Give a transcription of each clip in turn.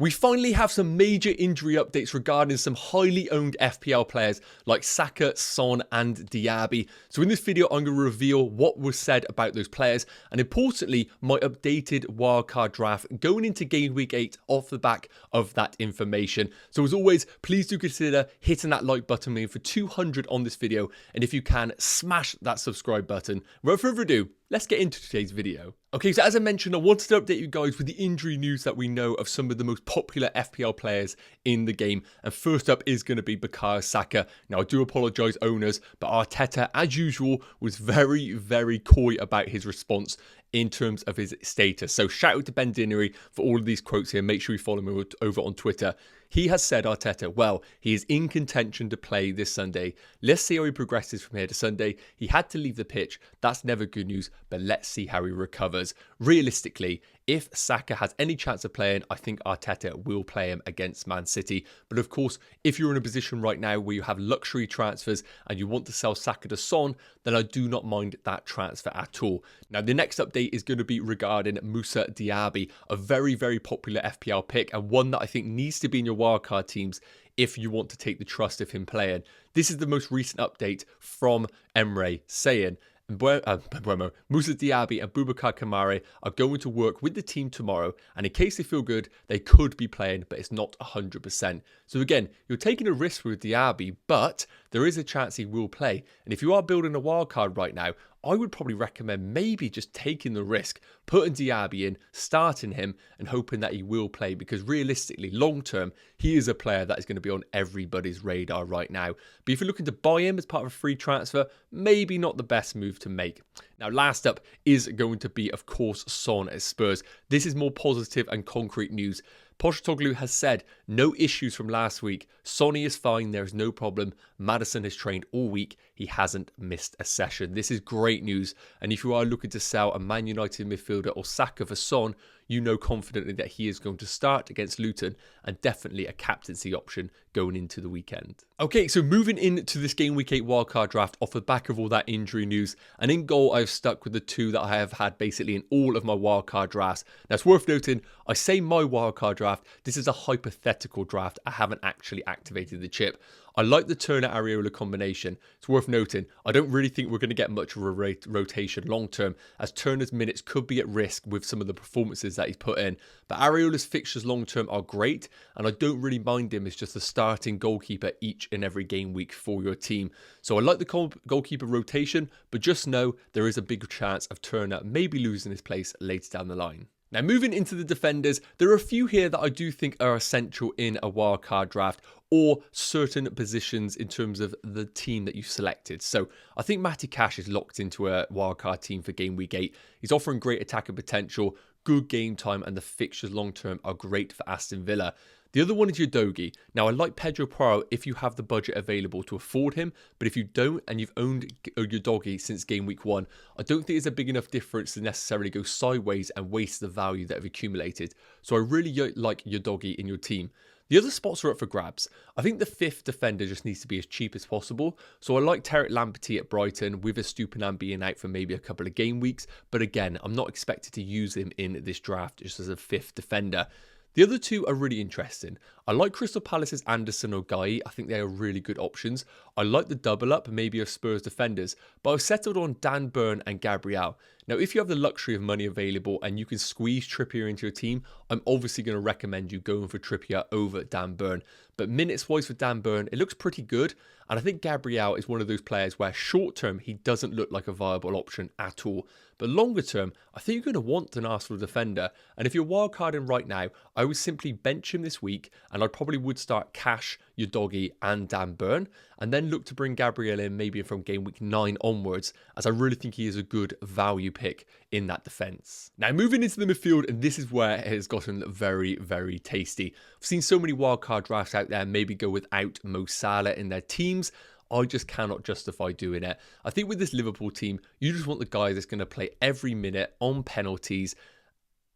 We finally have some major injury updates regarding some highly owned FPL players like Saka, Son and Diaby. So in this video, I'm going to reveal what was said about those players and importantly, my updated wildcard draft going into game week 8 off the back of that information. So as always, please do consider hitting that like button for 200 on this video. And if you can, smash that subscribe button. Without further ado, let's get into today's video. Okay, so as I mentioned, I wanted to update you guys with the injury news that we know of some of the most popular FPL players in the game. And first up is going to be Bukayo Saka. Now, I do apologise, owners, but Arteta, as usual, was very, very coy about his response in terms of his status. So shout out to Ben Dinnery for all of these quotes here. Make sure you follow me over on Twitter. He has said, Arteta, well, he is in contention to play this Sunday. Let's see how he progresses from here to Sunday. He had to leave the pitch. That's never good news, but let's see how he recovers. Realistically, if Saka has any chance of playing, I think Arteta will play him against Man City. But of course, if you're in a position right now where you have luxury transfers and you want to sell Saka to Son, then I do not mind that transfer at all. Now, the next update is going to be regarding Moussa Diaby, a very, very popular FPL pick and one that I think needs to be in your wildcard teams if you want to take the trust of him playing. This is the most recent update from Emre saying, Moussa Diaby and Boubacar Kamara are going to work with the team tomorrow, and in case they feel good, they could be playing, but it's not 100%. So again, you're taking a risk with Diaby, but there is a chance he will play. And if you are building a wildcard right now, I would probably recommend maybe just taking the risk, putting Diaby in, starting him and hoping that he will play, because realistically, long term, he is a player that is going to be on everybody's radar right now. But if you're looking to buy him as part of a free transfer, maybe not the best move to make. Now, last up is going to be, of course, Son at Spurs. This is more positive and concrete news. Postecoglou has said no issues from last week. Sonny is fine. There is no problem. Maddison has trained all week. He hasn't missed a session. This is great news. And if you are looking to sell a Man United midfielder or Saka for Son, you know confidently that he is going to start against Luton and definitely a captaincy option going into the weekend. Okay, so moving into this game week 8 wildcard draft off the back of all that injury news, and in goal I've stuck with the two that I have had basically in all of my wildcard drafts. Now it's worth noting, I say my wildcard draft, this is a hypothetical draft. I haven't actually activated the chip. I like the Turner-Areola combination. It's worth noting, I don't really think we're going to get much of a rotation long term, as Turner's minutes could be at risk with some of the performances that he's put in. But Areola's fixtures long term are great, and I don't really mind him as just a starting goalkeeper each and every game week for your team. So I like the goalkeeper rotation, but just know there is a big chance of Turner maybe losing his place later down the line. Now, moving into the defenders, there are a few here that I do think are essential in a wildcard draft or certain positions in terms of the team that you've selected. So I think Matty Cash is locked into a wildcard team for game week 8. He's offering great attacking potential, good game time, and the fixtures long term are great for Aston Villa. The other one is Udogie. Now, I like Pedro Porro if you have the budget available to afford him, but if you don't and you've owned Udogie since game week 1, I don't think there's a big enough difference to necessarily go sideways and waste the value that have accumulated. So I really like Udogie in your team. The other spots are up for grabs. I think the 5th defender just needs to be as cheap as possible. So I like Tariq Lamptey at Brighton with Estupiñán being out for maybe a couple of game weeks. But again, I'm not expected to use him in this draft just as a 5th defender. The other two are really interesting. I like Crystal Palace's Anderson or Guy. I think they are really good options. I like the double up, maybe of Spurs defenders, but I've settled on Dan Burn and Gabriel. Now, if you have the luxury of money available and you can squeeze Trippier into your team, I'm obviously going to recommend you going for Trippier over Dan Burn. But minutes-wise for Dan Burn, it looks pretty good. And I think Gabriel is one of those players where short-term, he doesn't look like a viable option at all. But longer term, I think you're going to want an Arsenal defender. And if you're wildcarding right now, I would simply bench him this week. And I probably would start Cash, Udogie and Dan Burn. And then look to bring Gabriel in maybe from game week 9 onwards, as I really think he is a good value pick in that defence. Now, moving into the midfield, and this is where it has gotten very, very tasty. I've seen so many wildcard drafts out there maybe go without Mo Salah in their teams. I just cannot justify doing it. I think with this Liverpool team, you just want the guy that's going to play every minute on penalties.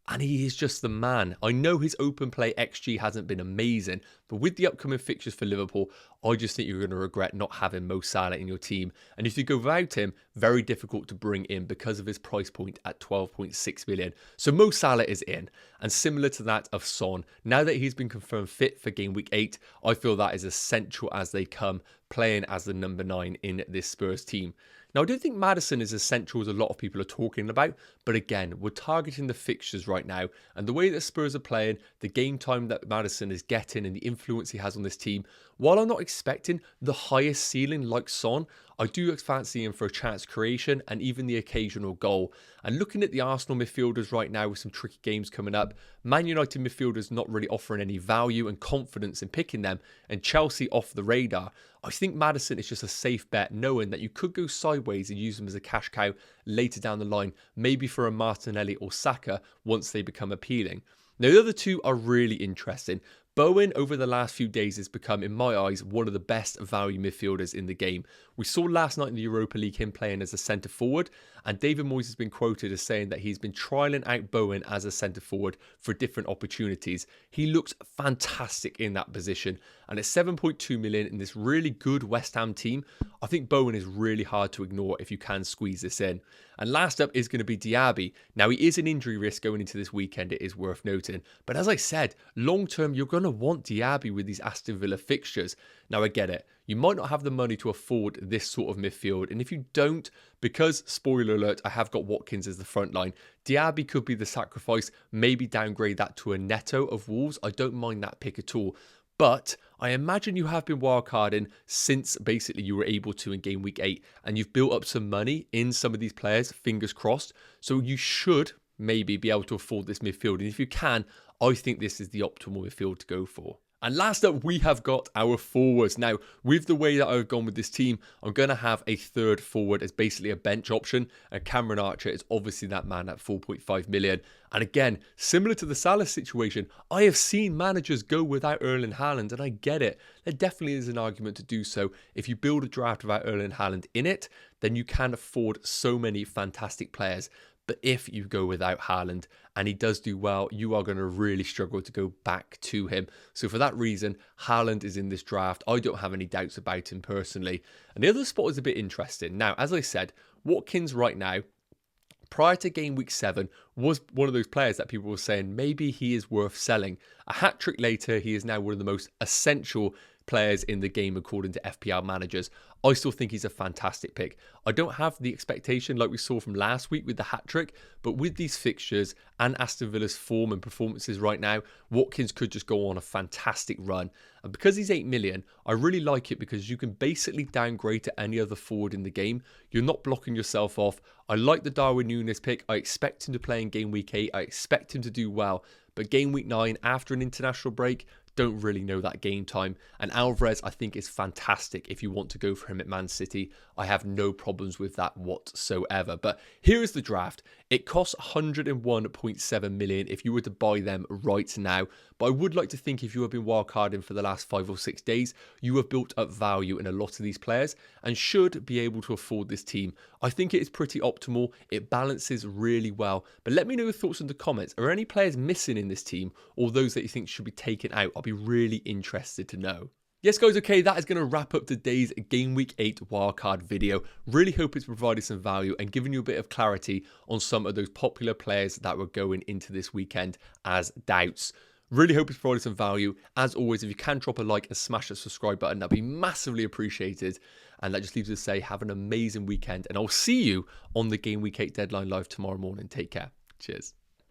And he is just the man. I know his open play XG hasn't been amazing, but with the upcoming fixtures for Liverpool, I just think you're going to regret not having Mo Salah in your team. And if you go without him, very difficult to bring in because of his price point at 12.6 million. So Mo Salah is in. And similar to that of Son, now that he's been confirmed fit for game week 8, I feel that is essential as they come, playing as the number 9 in this Spurs team. Now, I don't think Maddison is essential as a lot of people are talking about, but again, we're targeting the fixtures right now, and the way that Spurs are playing, the game time that Maddison is getting, and the influence he has on this team, while I'm not expecting the highest ceiling like Son, I do fancy him for a chance creation and even the occasional goal. And looking at the Arsenal midfielders right now with some tricky games coming up, Man United midfielders not really offering any value and confidence in picking them, and Chelsea off the radar, I think Maddison is just a safe bet, knowing that you could go sideways and use him as a cash cow later down the line, maybe for a Martinelli or Saka once they become appealing. Now, the other two are really interesting. Bowen over the last few days has become, in my eyes, one of the best value midfielders in the game. We saw last night in the Europa League him playing as a centre forward, and David Moyes has been quoted as saying that he's been trialling out Bowen as a centre forward for different opportunities. He looks fantastic in that position, and at 7.2 million in this really good West Ham team, I think Bowen is really hard to ignore if you can squeeze this in. And last up is going to be Diaby. Now, he is an injury risk going into this weekend, it is worth noting. But as I said, long term, you're going to want Diaby with these Aston Villa fixtures. Now, I get it. You might not have the money to afford this sort of midfield. And if you don't, because, spoiler alert, I have got Watkins as the front line, Diaby could be the sacrifice. Maybe downgrade that to a Neto of Wolves. I don't mind that pick at all. But I imagine you have been wildcarding since basically you were able to in game week 8, and you've built up some money in some of these players, fingers crossed. So you should maybe be able to afford this midfield. And if you can, I think this is the optimal midfield to go for. And last up, we have got our forwards. Now, with the way that I've gone with this team, I'm going to have a third forward as basically a bench option. And Cameron Archer is obviously that man at 4.5 million. And again, similar to the Salah situation, I have seen managers go without Erling Haaland, and I get it. There definitely is an argument to do so. If you build a draft without Erling Haaland in it, then you can afford so many fantastic players. But if you go without Haaland and he does do well, you are going to really struggle to go back to him. So for that reason, Haaland is in this draft. I don't have any doubts about him personally. And the other spot is a bit interesting. Now, as I said, Watkins right now, prior to game week 7, was one of those players that people were saying maybe he is worth selling. A hat-trick later, he is now one of the most essential players in the game according to FPL managers. I still think he's a fantastic pick. I don't have the expectation like we saw from last week with the hat-trick, but with these fixtures and Aston Villa's form and performances right now, Watkins could just go on a fantastic run. And because he's 8 million, I really like it because you can basically downgrade to any other forward in the game. You're not blocking yourself off. I like the Darwin Núñez pick. I expect him to play in game week 8. I expect him to do well. But game week 9, after an international break, don't really know that game time. And Alvarez, I think, is fantastic if you want to go for him at Man City. I have no problems with that whatsoever. But here is the draft. It costs 101.7 million if you were to buy them right now. But I would like to think if you have been wildcarding for the last 5 or 6 days, you have built up value in a lot of these players and should be able to afford this team. I think it is pretty optimal. It balances really well. But let me know your thoughts in the comments. Are any players missing in this team or those that you think should be taken out? I'll be really interested to know. Yes, guys, okay, that is going to wrap up today's Game Week 8 wildcard video. Really hope it's provided some value and given you a bit of clarity on some of those popular players that were going into this weekend as doubts. Really hope it's provided some value. As always, if you can drop a like and smash that subscribe button, that'd be massively appreciated. And that just leaves us to say, have an amazing weekend. And I'll see you on the Game Week 8 deadline live tomorrow morning. Take care. Cheers.